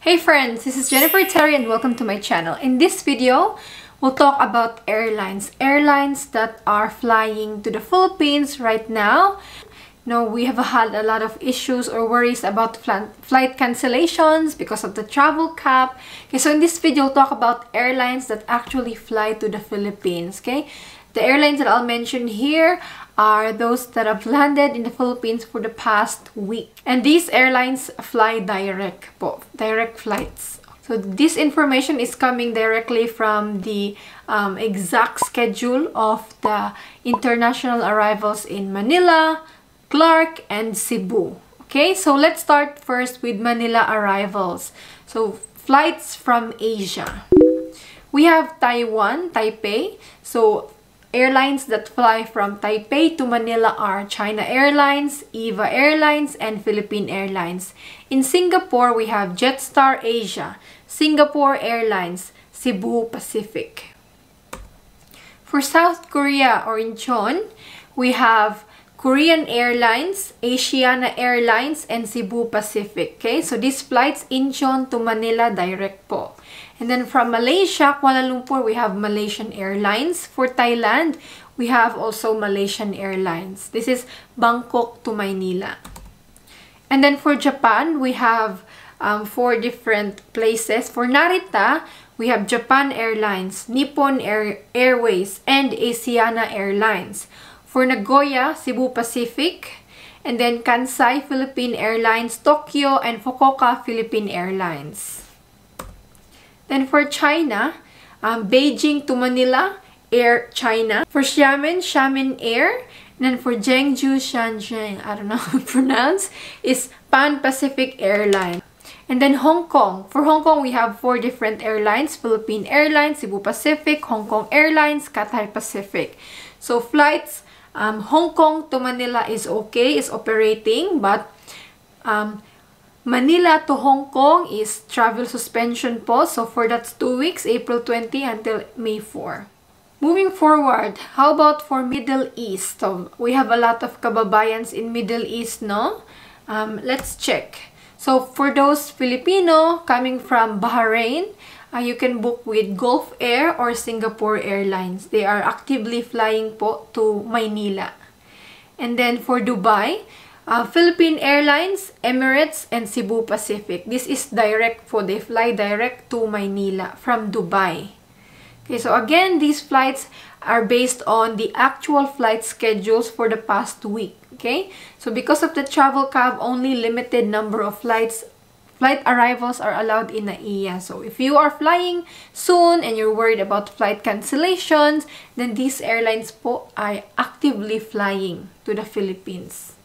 Hey friends, this is Jennifer Terry and welcome to my channel. In this video, we'll talk about airlines. Airlines that are flying to the Philippines right now. We have had a lot of issues or worries about flight cancellations because of the travel cap. Okay, so in this video, we'll talk about airlines that actually fly to the Philippines. Okay, the airlines that I'll mention here are those that have landed in the Philippines for the past week. And these airlines fly direct flights. So this information is coming directly from the exact schedule of the international arrivals in Manila, Clark, and Cebu. Okay, so let's start first with Manila arrivals. So flights from Asia. We have Taiwan, Taipei. So airlines that fly from Taipei to Manila are China Airlines, EVA Airlines, and Philippine Airlines. In Singapore, we have Jetstar Asia, Singapore Airlines, Cebu Pacific. For South Korea or Incheon, we have Korean Airlines, Asiana Airlines, and Cebu Pacific. Okay, so these flights Incheon to Manila direct po. And then from Malaysia, Kuala Lumpur, we have Malaysian Airlines. For Thailand, we have also Malaysian Airlines. This is Bangkok to Manila. And then for Japan, we have 4 different places. For Narita, we have Japan Airlines, Nippon Airways, and Asiana Airlines. For Nagoya, Cebu Pacific. And then Kansai, Philippine Airlines, Tokyo, and Fukuoka, Philippine Airlines. Then for China, Beijing to Manila, Air China. For Xiamen, Xiamen Air. And then for Zhengzhou, Shenzhen, I don't know how to pronounce, is Pan Pacific Airlines. And then Hong Kong. For Hong Kong, we have 4 different airlines. Philippine Airlines, Cebu Pacific, Hong Kong Airlines, Cathay Pacific. So flights, Hong Kong to Manila is okay, is operating, but Manila to Hong Kong is travel suspension po. So for that's 2 weeks, April 20 until May 4. Moving forward, how about for Middle East? So we have a lot of kababayans in Middle East, no? Let's check. So for those Filipino coming from Bahrain, you can book with Gulf Air or Singapore Airlines. They are actively flying po to Manila. And then for Dubai, Philippine Airlines, Emirates, and Cebu Pacific. This is direct po. They fly direct to Manila from Dubai. Okay, so again, these flights are based on the actual flight schedules for the past week. Okay, so because of the travel cap, only limited number of flight arrivals are allowed in AIA. So if you are flying soon and you're worried about flight cancellations, then these airlines po are actively flying to the Philippines.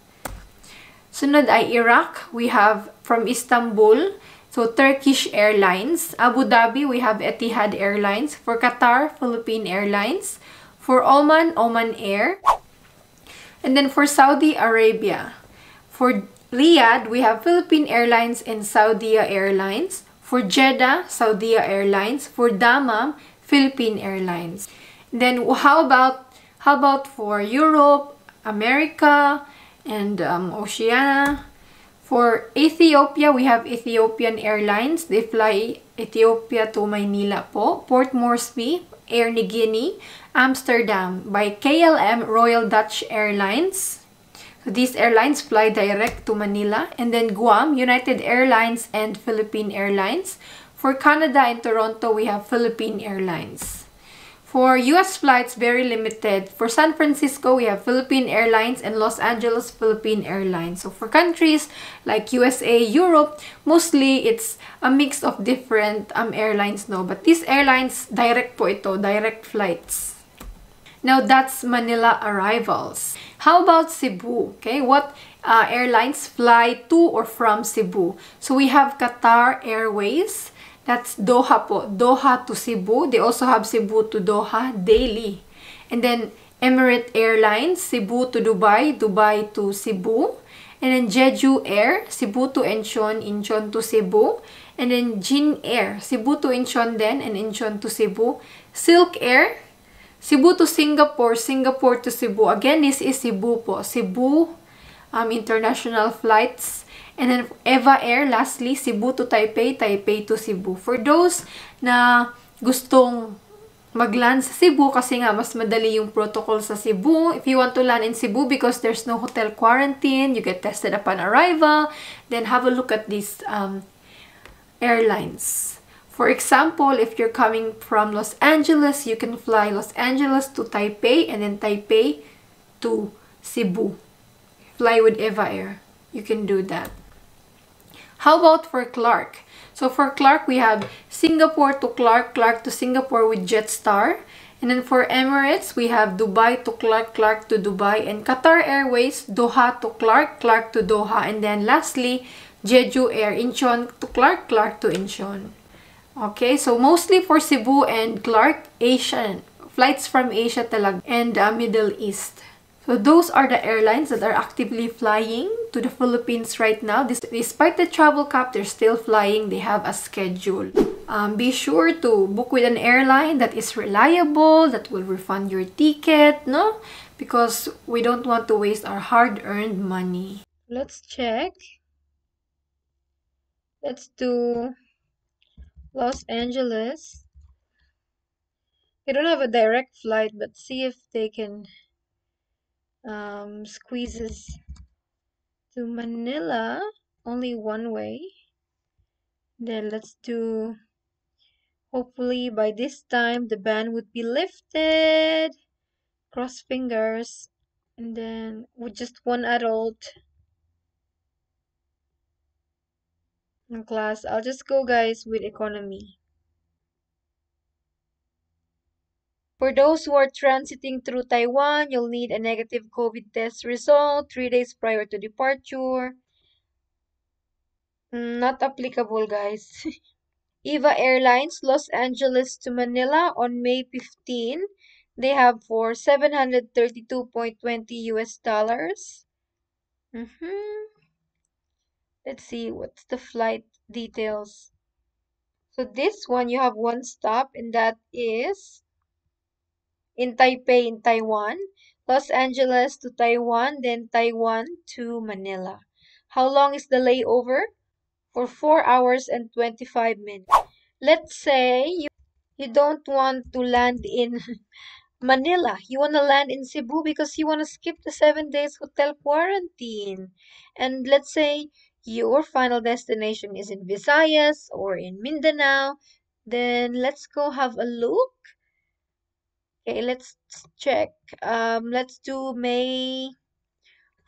Sunod ay Iraq. We have from Istanbul, so Turkish Airlines. Abu Dhabi, we have Etihad Airlines. For Qatar, Philippine Airlines. For Oman, Oman Air. And then for Saudi Arabia, for Riyadh, we have Philippine Airlines and Saudia Airlines. For Jeddah, Saudia Airlines. For Dammam, Philippine Airlines. Then how about for Europe, America, and Oceania? For Ethiopia, we have Ethiopian Airlines. They fly Ethiopia to Manila po. Port Moresby, Air Niugini, Amsterdam by KLM Royal Dutch Airlines. So these airlines fly direct to Manila. And then Guam, United Airlines and Philippine Airlines. For Canada and Toronto, we have Philippine Airlines. For US flights, very limited. For San Francisco, we have Philippine Airlines and Los Angeles Philippine Airlines. So for countries like USA, Europe, mostly it's a mix of different airlines, no? But these airlines, direct po ito, direct flights. Now that's Manila arrivals. How about Cebu? Okay, what airlines fly to or from Cebu? So we have Qatar Airways. That's Doha po. Doha to Cebu. They also have Cebu to Doha daily. And then Emirates Airlines, Cebu to Dubai, Dubai to Cebu. And then Jeju Air, Cebu to Incheon, Incheon to Cebu. And then Jin Air, Cebu to Incheon then, and Incheon to Cebu. Silk Air, Cebu to Singapore, Singapore to Cebu. Again, this is Cebu po. Cebu international flights. And then Eva Air, lastly, Cebu to Taipei, Taipei to Cebu. For those na gustong mag-land sa Cebu kasi nga mas madali yung protocol sa Cebu. If you want to land in Cebu because there's no hotel quarantine, you get tested upon arrival, then have a look at these airlines. For example, if you're coming from Los Angeles, you can fly Los Angeles to Taipei and then Taipei to Cebu. Fly with Eva Air. You can do that. How about for Clark? So for Clark, we have Singapore to Clark, Clark to Singapore with Jetstar. And then for Emirates, we have Dubai to Clark, Clark to Dubai. And Qatar Airways, Doha to Clark, Clark to Doha. And then lastly, Jeju Air, Incheon to Clark, Clark to Incheon. Okay, so mostly for Cebu and Clark, Asian. Flights from Asia talaga and Middle East. So those are the airlines that are actively flying to the Philippines right now. Despite the travel cap, they're still flying. They have a schedule. Be sure to book with an airline that is reliable, that will refund your ticket, no? Because we don't want to waste our hard-earned money. Let's check. Let's do Los Angeles. They don't have a direct flight, but see if they can squeezes to Manila. Only one way. Then let's do, hopefully by this time the ban would be lifted. Cross fingers. And then with just one adult in class, I'll just go guys with economy. For those who are transiting through Taiwan, you'll need a negative COVID test result 3 days prior to departure. Not applicable, guys. Eva Airlines, Los Angeles to Manila on May 15. They have for 732.20 US dollars. Let's see what's the flight details. So this one, you have one stop, and that is in Taipei, in Taiwan. Los Angeles to Taiwan, then Taiwan to Manila. How long is the layover? For 4 hours and 25 minutes. Let's say you don't want to land in Manila. You want to land in Cebu because you want to skip the 7 days hotel quarantine. And let's say your final destination is in Visayas or in Mindanao. Then let's go have a look. Okay, let's check. Let's do May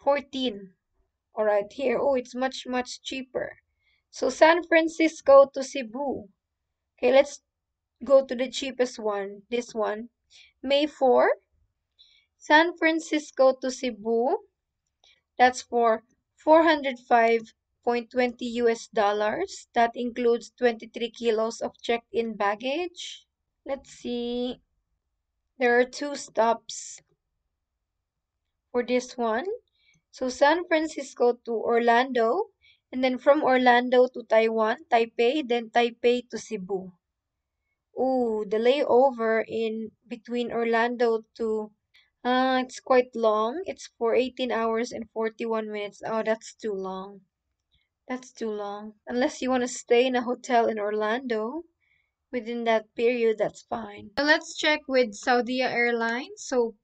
14. All right, here. Oh, it's much, much cheaper. So San Francisco to Cebu. Okay, let's go to the cheapest one. This one. May 4. San Francisco to Cebu. That's for 405.20 US dollars. That includes 23 kilos of checked-in baggage. Let's see. There are 2 stops for this one. So San Francisco to Orlando, and then from Orlando to Taiwan, Taipei, then Taipei to Cebu. Ooh, the layover in between Orlando to it's quite long. It's for 18 hours and 41 minutes. Oh, that's too long. That's too long. Unless you want to stay in a hotel in Orlando within that period, that's fine. Now let's check with Saudi Airlines. So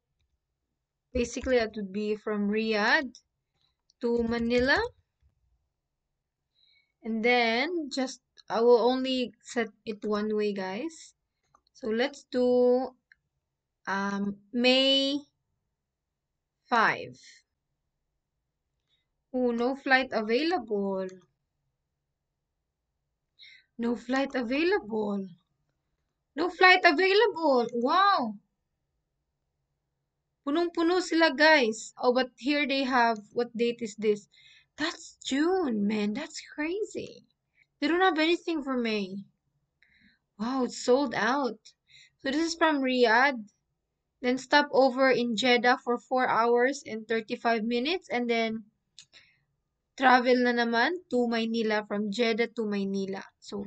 basically that would be from Riyadh to Manila. And then just I will only set it one way, guys. So let's do May 5. Oh, no flight available. No flight available. No flight available. Wow. Punong-puno sila, guys. Oh, but here they have, what date is this? That's June, man. That's crazy. They don't have anything for May. Wow, it's sold out. So this is from Riyadh. Then stop over in Jeddah for 4 hours and 35 minutes. And then travel na naman to Maynila from Jeddah to Maynila. So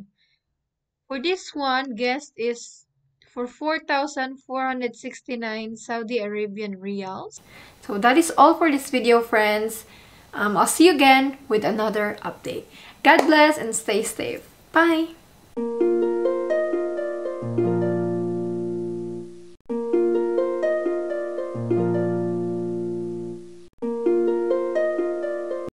for this one, guest is for 4,469 Saudi Arabian riyals. So that is all for this video, friends. I'll see you again with another update. God bless and stay safe. Bye!